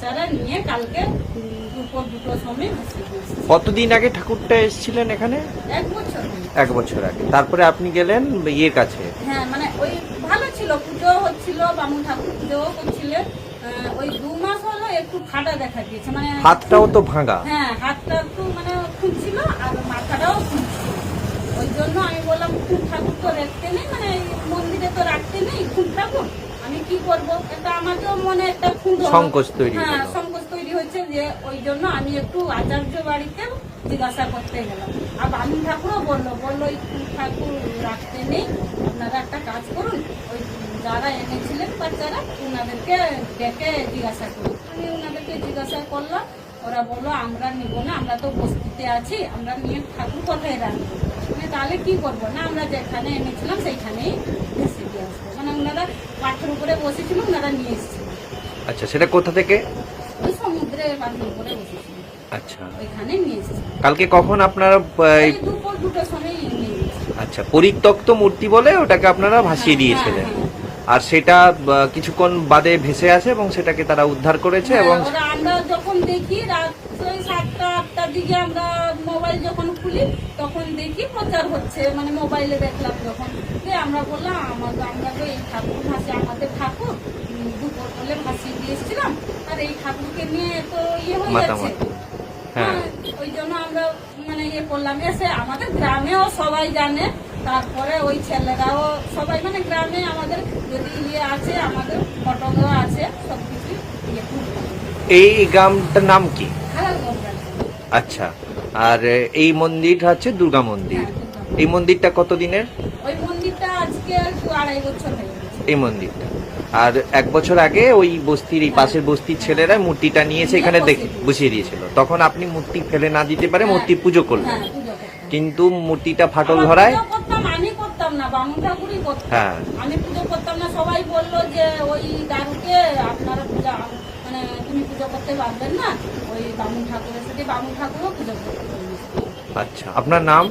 বাচ্চারা নিয়ে কালকে দুপুর 2টোর সময় ভাসিয়ে দিয়েছে। কতদিন আগে ঠাকুরটা এসেছিলেন এখানে? 1 বছর হলো। 1 বছর আগে। তারপরে আপনি গেলেন ইয়ের কাছে। হ্যাঁ মানে ওই ভালো ছিল, পুজো হচ্ছিল, বামুন ঠাকুর পুজোও করছিলেন। ওই 2 মাস হলো একটু ফাটা দেখা দিয়েছে, মানে হাতটাও তো ভাঙা। হ্যাঁ হাতটা একটু মানে খুঁজছিল আর মাথাটাও খুঁজছিল। ওই জন্য আমি বললাম খুব ঠাকুর তো রাখতে নেই, মানে এই মন্দিরে তো রাখতে নেই খুব ঠাকুর, আমি কি করব, এটা আমাকেও মনে একটা খুব সংকোচ তৈরি হ্যাঁ হলো। সংকোচ তৈরি হয়েছে, যে ওই জন্য আমি একটু আচার্য বাড়িতে জিজ্ঞাসা করতে গেলাম। আর বামুন ঠাকুরও বললো এই খুব ঠাকুর রাখতে নেই, আপনারা একটা কাজ করুন, ওই যারা এনেছিলেন বাচ্চারা ওনাদেরকে ডেকে জিজ্ঞাসা করুন। আমি ওনাদেরকে জিজ্ঞাসা করলাম, ওরা বললো আমরা নিব না, আমরা তো বস্তিতে আছি, আমরা নিয়ে ঠাকুর কোথায় রাখবো, মানে তাহলে কি করবো না, আমরা যেখানে এনেছিলাম সেইখানেই ভেসে দিয়ে আসবো। মানে ওনারা পাথর উপরে বসেছিল, ওনারা নিয়ে এসেছিল। আচ্ছা, সেটা কোথা থেকে? ওই সমুদ্রে পাথর উপরে বসেছিল, আচ্ছা, ওইখানে নিয়ে এসেছিল। কালকে কখন আপনারা এই দুপুর 2টোর সময় নিয়ে এসেছিল। আচ্ছা, পরিত্যক্ত মূর্তি বলে ওটাকে আপনারা ভাসিয়ে দিয়েছিলেন, আর সেটা কিছুক্ষণ বাদে ভেসে আছে এবং সেটাকে তারা উদ্ধার করেছে। এবং ওরা আমরা যখন দেখি রাত 7টা-8টার দিকে আমরা মোবাইল যখন খুলি তখন দেখি প্রচার হচ্ছে, মানে মোবাইলে দেখলাম যখন, যে আমরা বললাম আমরা তো এই ঠাকুর আমাদের ঠাকুর দুপুর হলে ভাসিয়ে দিয়ে এসেছিলাম, আর এই ঠাকুরকে নিয়ে তো ইয়ে হয়ে যাচ্ছে। মাতামাতি। হ্যাঁ, ওই জন্য আমরা মানে ইয়ে করলাম, এসে আমাদের গ্রামেও সবাই জানে, তারপরে ওই ছেলেরাও সবাই, মানে গ্রামে আমাদের যদি ইয়ে আছে, আমাদের ফটো আছে, সবকিছু ইয়ে করলাম। এই গ্রামটার নাম কি? খারাপ করবেন। আচ্ছা, আর এই মন্দির হচ্ছে দুর্গা মন্দির। এই মন্দিরটা কতদিনের? ওই মন্দিরটা আজকে 2.5 বছর হয়ে গেছে। এই মন্দিরটা, আর 1 বছর আগে ওই বস্তির এই পাশের বস্তির ছেলেরা মূর্তিটা নিয়েছে এখানে বসিয়ে দিয়েছিল। তখন আপনি মূর্তি ফেলে না দিতে পারে মূর্তি পুজো করলেন, হ্যাঁ, পুজো করতাম। কিন্তু মূর্তিটা ফাটল ধরায়। পুজো করতাম, আমি করতাম না, বামুন ঠাকুরই করতাম। হ্যাঁ। আমি পুজো করতাম না, সবাই বললো যে ওই দারুকে আপনারা পূজা, মানে তুমি পুজো করতে পারবেন না, ওই বামুন ঠাকুরের সাথে বামুন ঠাকুরও পুজো করতে পারবেন। আচ্ছা, আপনার নাম?